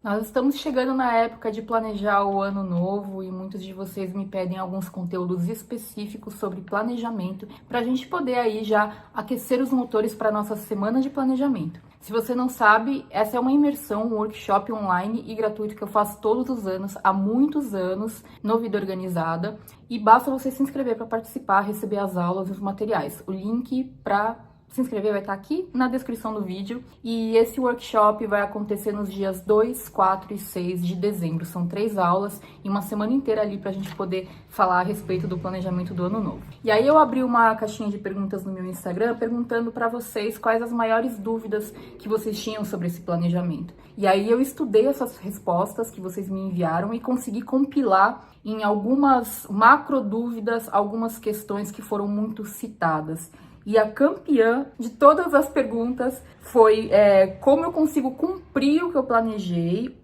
Nós estamos chegando na época de planejar o ano novo e muitos de vocês me pedem alguns conteúdos específicos sobre planejamento para a gente poder aí já aquecer os motores para a nossa semana de planejamento. Se você não sabe, essa é uma imersão, um workshop online e gratuito que eu faço todos os anos, há muitos anos, no Vida Organizada, e basta você se inscrever para participar, receber as aulas e os materiais. O link para se inscrever vai estar aqui na descrição do vídeo, e esse workshop vai acontecer nos dias 2, 4 e 6 de dezembro. São 3 aulas e uma semana inteira ali pra gente poder falar a respeito do planejamento do ano novo. E aí eu abri uma caixinha de perguntas no meu Instagram perguntando para vocês quais as maiores dúvidas que vocês tinham sobre esse planejamento. E aí eu estudei essas respostas que vocês me enviaram e consegui compilar em algumas macro dúvidas, algumas questões que foram muito citadas. E a campeã de todas as perguntas foi como eu consigo cumprir o que eu planejei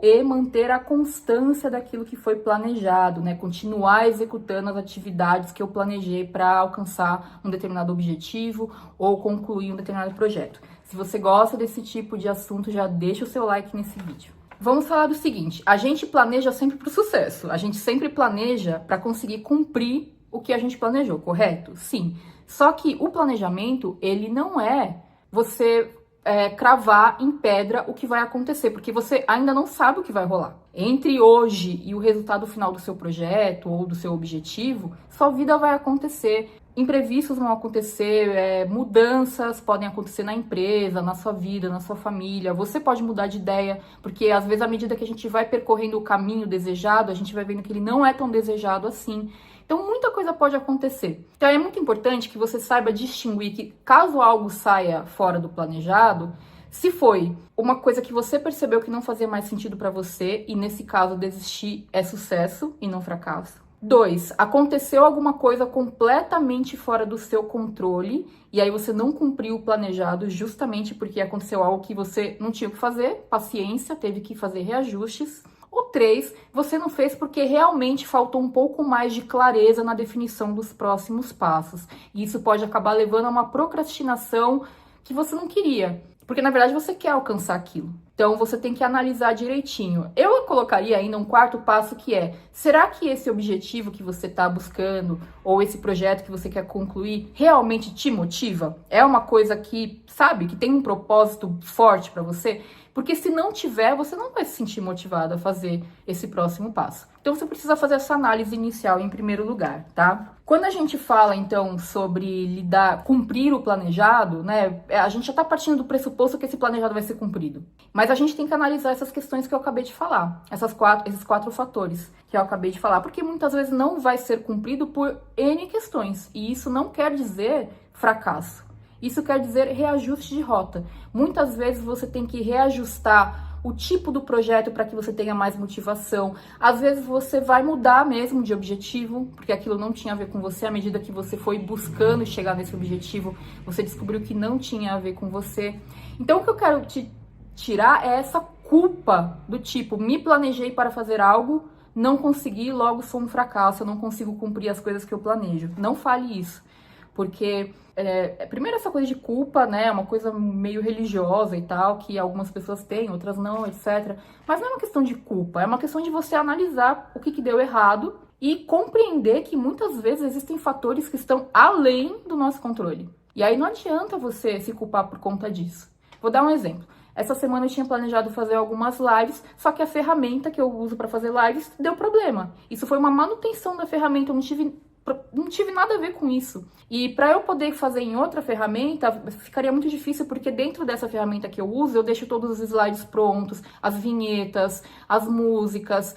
e manter a constância daquilo que foi planejado, né? Continuar executando as atividades que eu planejei para alcançar um determinado objetivo ou concluir um determinado projeto. Se você gosta desse tipo de assunto, já deixa o seu like nesse vídeo. Vamos falar do seguinte: a gente planeja sempre para o sucesso, a gente sempre planeja para conseguir cumprir o que a gente planejou, correto? Sim. Só que o planejamento, ele não é você cravar em pedra o que vai acontecer, porque você ainda não sabe o que vai rolar. Entre hoje e o resultado final do seu projeto ou do seu objetivo, sua vida vai acontecer, imprevistos vão acontecer, mudanças podem acontecer na empresa, na sua vida, na sua família. Você pode mudar de ideia, porque às vezes à medida que a gente vai percorrendo o caminho desejado, a gente vai vendo que ele não é tão desejado assim. Então, muita coisa pode acontecer. Então, é muito importante que você saiba distinguir que, caso algo saia fora do planejado, se foi uma coisa que você percebeu que não fazia mais sentido para você, e nesse caso, desistir é sucesso e não fracasso. 2, aconteceu alguma coisa completamente fora do seu controle, e aí você não cumpriu o planejado justamente porque aconteceu algo que você não tinha o que fazer, paciência, teve que fazer reajustes. Ou 3, você não fez porque realmente faltou um pouco mais de clareza na definição dos próximos passos. E isso pode acabar levando a uma procrastinação que você não queria, porque na verdade você quer alcançar aquilo. Então você tem que analisar direitinho. Eu colocaria ainda um quarto passo que é: será que esse objetivo que você está buscando ou esse projeto que você quer concluir realmente te motiva? É uma coisa que, sabe, que tem um propósito forte para você? Porque se não tiver, você não vai se sentir motivado a fazer esse próximo passo. Então você precisa fazer essa análise inicial em primeiro lugar, tá? Quando a gente fala, então, sobre cumprir o planejado, né? A gente já tá partindo do pressuposto que esse planejado vai ser cumprido. Mas a gente tem que analisar essas questões que eu acabei de falar. Esses quatro fatores que eu acabei de falar. Porque muitas vezes não vai ser cumprido por N questões. E isso não quer dizer fracasso. Isso quer dizer reajuste de rota. Muitas vezes você tem que reajustar o tipo do projeto para que você tenha mais motivação. Às vezes você vai mudar mesmo de objetivo, porque aquilo não tinha a ver com você. À medida que você foi buscando chegar nesse objetivo, você descobriu que não tinha a ver com você. Então o que eu quero te tirar é essa culpa do tipo: me planejei para fazer algo, não consegui, logo sou um fracasso, eu não consigo cumprir as coisas que eu planejo. Não fale isso. Porque, primeiro, essa coisa de culpa, né, é uma coisa meio religiosa e tal, que algumas pessoas têm, outras não, etc. Mas não é uma questão de culpa, é uma questão de você analisar o que deu errado e compreender que muitas vezes existem fatores que estão além do nosso controle. E aí não adianta você se culpar por conta disso. Vou dar um exemplo. Essa semana eu tinha planejado fazer algumas lives, só que a ferramenta que eu uso para fazer lives deu problema. Isso foi uma manutenção da ferramenta, eu não tive nada a ver com isso. E para eu poder fazer em outra ferramenta, ficaria muito difícil, porque dentro dessa ferramenta que eu uso, eu deixo todos os slides prontos, as vinhetas, as músicas,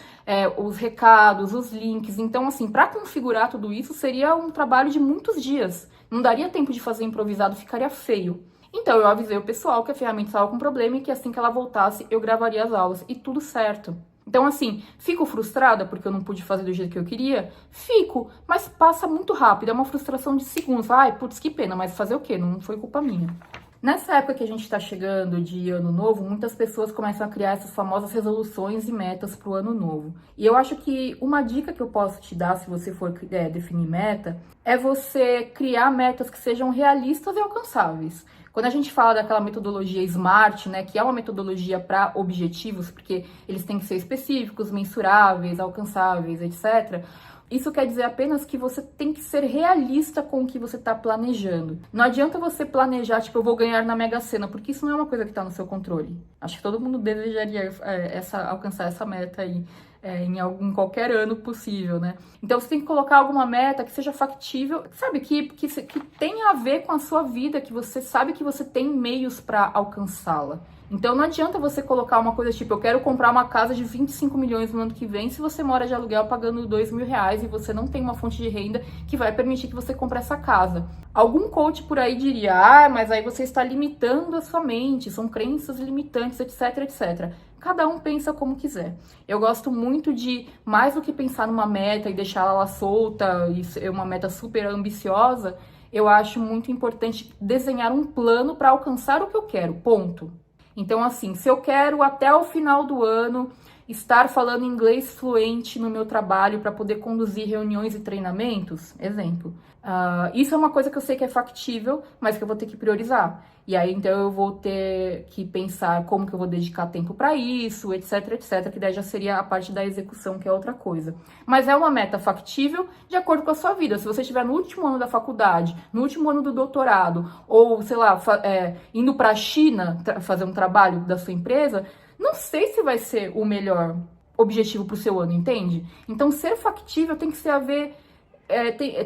os recados, os links. Então, assim, para configurar tudo isso, seria um trabalho de muitos dias. Não daria tempo de fazer improvisado, ficaria feio. Então, eu avisei o pessoal que a ferramenta estava com problema e que assim que ela voltasse, eu gravaria as aulas. E tudo certo. Então, assim, fico frustrada porque eu não pude fazer do jeito que eu queria? Fico, mas passa muito rápido, é uma frustração de segundos. Ai, putz, que pena, mas fazer o quê? Não foi culpa minha. Nessa época que a gente está chegando de ano novo, muitas pessoas começam a criar essas famosas resoluções e metas para o ano novo. E eu acho que uma dica que eu posso te dar, se você for definir meta, é você criar metas que sejam realistas e alcançáveis. Quando a gente fala daquela metodologia SMART, né, que é uma metodologia para objetivos, porque eles têm que ser específicos, mensuráveis, alcançáveis, etc., isso quer dizer apenas que você tem que ser realista com o que você está planejando. Não adianta você planejar, tipo, eu vou ganhar na Mega Sena, porque isso não é uma coisa que está no seu controle. Acho que todo mundo desejaria alcançar essa meta aí em qualquer ano possível, né? Então você tem que colocar alguma meta que seja factível, sabe, que tenha a ver com a sua vida, que você sabe que você tem meios para alcançá-la. Então não adianta você colocar uma coisa tipo, eu quero comprar uma casa de 25 milhões no ano que vem, se você mora de aluguel pagando R$ 2.000 e você não tem uma fonte de renda que vai permitir que você compre essa casa. Algum coach por aí diria, mas aí você está limitando a sua mente, são crenças limitantes, etc, etc. Cada um pensa como quiser. Eu gosto muito de, mais do que pensar numa meta e deixar ela solta, e ser uma meta super ambiciosa, eu acho muito importante desenhar um plano para alcançar o que eu quero, ponto. Então, assim, se eu quero até o final do ano estar falando inglês fluente no meu trabalho para poder conduzir reuniões e treinamentos, exemplo, isso é uma coisa que eu sei que é factível, mas que eu vou ter que priorizar. E aí, então, eu vou ter que pensar como que eu vou dedicar tempo para isso, etc, etc, que daí já seria a parte da execução, que é outra coisa. Mas é uma meta factível de acordo com a sua vida. Se você estiver no último ano da faculdade, no último ano do doutorado, ou, sei lá, indo para a China fazer um trabalho da sua empresa, não sei se vai ser o melhor objetivo para o seu ano, entende? Então, ser factível tem que ser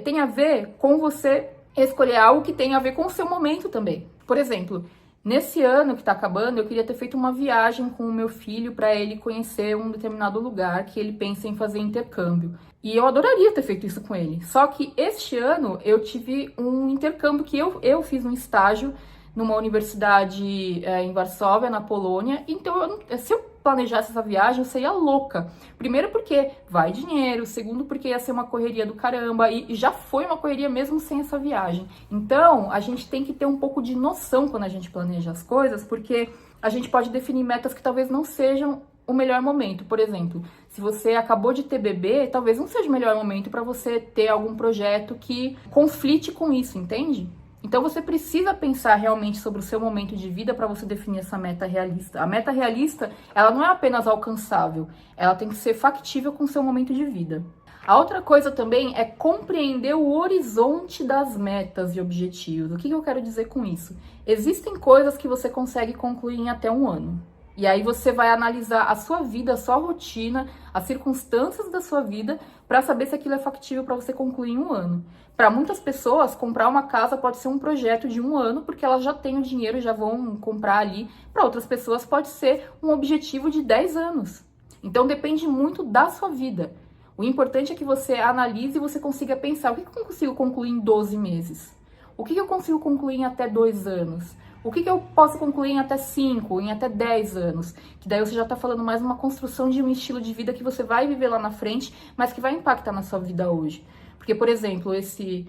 tem a ver com você escolher algo que tem a ver com o seu momento também. Por exemplo, nesse ano que está acabando, eu queria ter feito uma viagem com o meu filho para ele conhecer um determinado lugar que ele pensa em fazer intercâmbio. E eu adoraria ter feito isso com ele. Só que este ano eu tive um intercâmbio que eu fiz um estágio numa universidade em Varsóvia, na Polônia. Então, se eu planejasse essa viagem, eu seria louca. Primeiro porque vai dinheiro, segundo porque ia ser uma correria do caramba, e já foi uma correria mesmo sem essa viagem. Então, a gente tem que ter um pouco de noção quando a gente planeja as coisas, porque a gente pode definir metas que talvez não sejam o melhor momento. Por exemplo, se você acabou de ter bebê, talvez não seja o melhor momento para você ter algum projeto que conflite com isso, entende? Então você precisa pensar realmente sobre o seu momento de vida para você definir essa meta realista. A meta realista, ela não é apenas alcançável, ela tem que ser factível com o seu momento de vida. A outra coisa também é compreender o horizonte das metas e objetivos. O que eu quero dizer com isso? Existem coisas que você consegue concluir em até um ano. E aí você vai analisar a sua vida, a sua rotina, as circunstâncias da sua vida para saber se aquilo é factível para você concluir em um ano. Para muitas pessoas, comprar uma casa pode ser um projeto de um ano, porque elas já têm o dinheiro e já vão comprar ali. Para outras pessoas pode ser um objetivo de 10 anos. Então depende muito da sua vida. O importante é que você analise e você consiga pensar, o que eu consigo concluir em 12 meses? O que eu consigo concluir em até 2 anos? O que eu posso concluir em até 5, em até 10 anos? Que daí você já tá falando mais uma construção de um estilo de vida que você vai viver lá na frente, mas que vai impactar na sua vida hoje. Porque, por exemplo, esse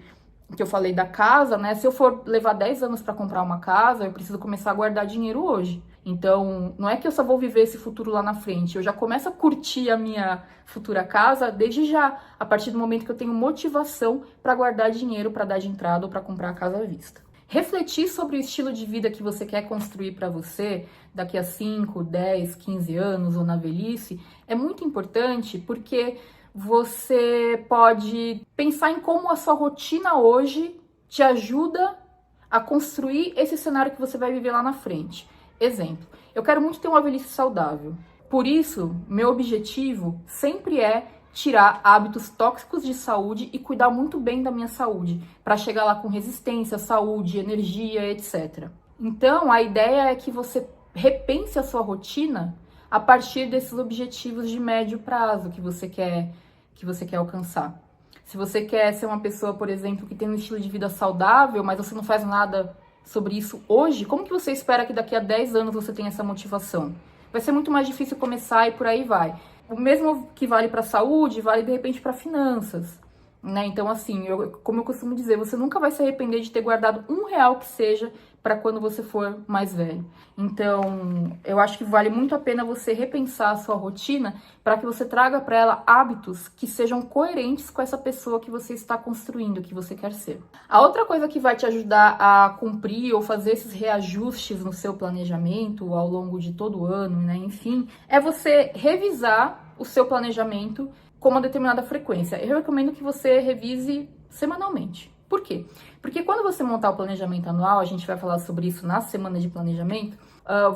que eu falei da casa, né? Se eu for levar 10 anos para comprar uma casa, eu preciso começar a guardar dinheiro hoje. Então, não é que eu só vou viver esse futuro lá na frente. Eu já começo a curtir a minha futura casa desde já, a partir do momento que eu tenho motivação para guardar dinheiro para dar de entrada ou para comprar a casa à vista. Refletir sobre o estilo de vida que você quer construir para você daqui a 5, 10, 15 anos ou na velhice é muito importante, porque você pode pensar em como a sua rotina hoje te ajuda a construir esse cenário que você vai viver lá na frente. Exemplo, eu quero muito ter uma velhice saudável. Por isso, meu objetivo sempre é tirar hábitos tóxicos de saúde e cuidar muito bem da minha saúde, para chegar lá com resistência, saúde, energia, etc. Então, a ideia é que você repense a sua rotina a partir desses objetivos de médio prazo que você quer alcançar. Se você quer ser uma pessoa, por exemplo, que tem um estilo de vida saudável, mas você não faz nada sobre isso hoje, como que você espera que daqui a 10 anos você tenha essa motivação? Vai ser muito mais difícil começar e por aí vai. O mesmo que vale para a saúde, vale de repente para finanças, né? Então, assim, como eu costumo dizer, você nunca vai se arrepender de ter guardado R$ 1 que seja para quando você for mais velho. Então, eu acho que vale muito a pena você repensar a sua rotina para que você traga para ela hábitos que sejam coerentes com essa pessoa que você está construindo, que você quer ser. A outra coisa que vai te ajudar a cumprir ou fazer esses reajustes no seu planejamento ao longo de todo o ano, né, enfim, é você revisar o seu planejamento com uma determinada frequência. Eu recomendo que você revise semanalmente. Por quê? Porque quando você montar o planejamento anual, a gente vai falar sobre isso na semana de planejamento,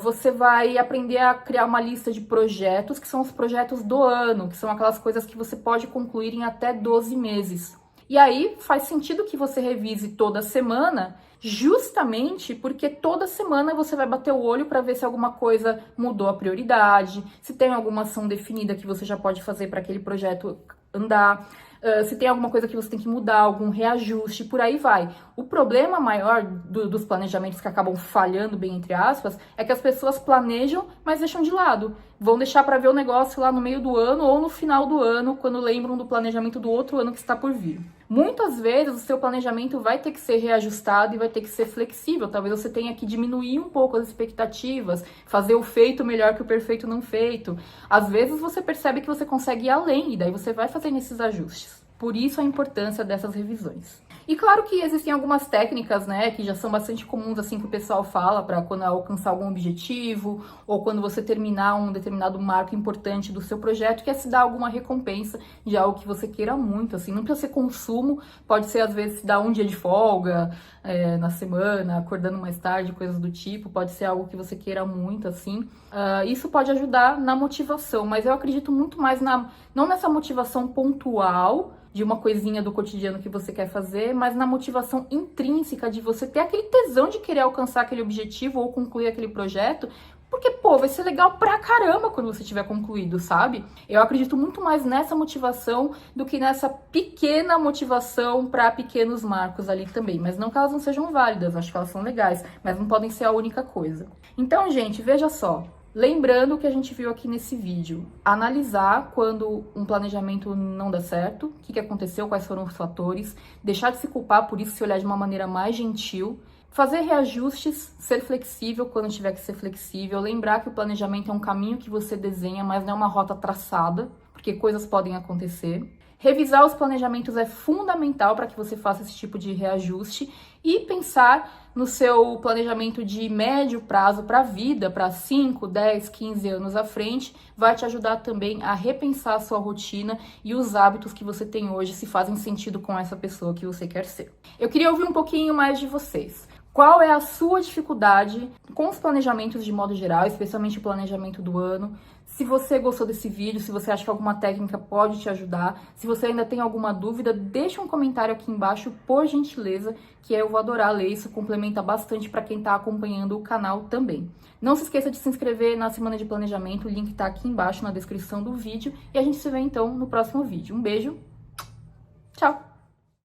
você vai aprender a criar uma lista de projetos, que são os projetos do ano, que são aquelas coisas que você pode concluir em até 12 meses. E aí faz sentido que você revise toda semana, justamente porque toda semana você vai bater o olho para ver se alguma coisa mudou a prioridade, se tem alguma ação definida que você já pode fazer para aquele projeto andar, se tem alguma coisa que você tem que mudar, algum reajuste, por aí vai. O problema maior dos planejamentos que acabam falhando, bem entre aspas, é que as pessoas planejam, mas deixam de lado. Vão deixar para ver o negócio lá no meio do ano ou no final do ano, quando lembram do planejamento do outro ano que está por vir. Muitas vezes o seu planejamento vai ter que ser reajustado e vai ter que ser flexível. Talvez você tenha que diminuir um pouco as expectativas, fazer o feito melhor que o perfeito não feito. Às vezes você percebe que você consegue ir além e daí você vai fazendo esses ajustes. Por isso a importância dessas revisões. E claro que existem algumas técnicas, né, que já são bastante comuns, assim, que o pessoal fala para quando alcançar algum objetivo ou quando você terminar um determinado marco importante do seu projeto, que é se dar alguma recompensa de algo que você queira muito, assim. Não precisa ser consumo, pode ser, às vezes, se dar um dia de folga na semana, acordando mais tarde, coisas do tipo, pode ser algo que você queira muito, assim. Isso pode ajudar na motivação, mas eu acredito muito mais não nessa motivação pontual, de uma coisinha do cotidiano que você quer fazer, mas na motivação intrínseca de você ter aquele tesão de querer alcançar aquele objetivo ou concluir aquele projeto, porque, pô, vai ser legal pra caramba quando você tiver concluído, sabe? Eu acredito muito mais nessa motivação do que nessa pequena motivação para pequenos marcos ali também. Mas não que elas não sejam válidas, acho que elas são legais, mas não podem ser a única coisa. Então, gente, veja só. Lembrando o que a gente viu aqui nesse vídeo, analisar quando um planejamento não dá certo, o que aconteceu, quais foram os fatores, deixar de se culpar por isso, se olhar de uma maneira mais gentil, fazer reajustes, ser flexível quando tiver que ser flexível, lembrar que o planejamento é um caminho que você desenha, mas não é uma rota traçada, porque coisas podem acontecer. Revisar os planejamentos é fundamental para que você faça esse tipo de reajuste e pensar no seu planejamento de médio prazo para a vida, para 5, 10, 15 anos à frente, vai te ajudar também a repensar a sua rotina e os hábitos que você tem hoje se fazem sentido com essa pessoa que você quer ser. Eu queria ouvir um pouquinho mais de vocês. Qual é a sua dificuldade com os planejamentos de modo geral, especialmente o planejamento do ano? Se você gostou desse vídeo, se você acha que alguma técnica pode te ajudar, se você ainda tem alguma dúvida, deixa um comentário aqui embaixo, por gentileza, que eu vou adorar ler, isso complementa bastante para quem está acompanhando o canal também. Não se esqueça de se inscrever na Semana de Planejamento, o link está aqui embaixo na descrição do vídeo, e a gente se vê então no próximo vídeo. Um beijo, tchau!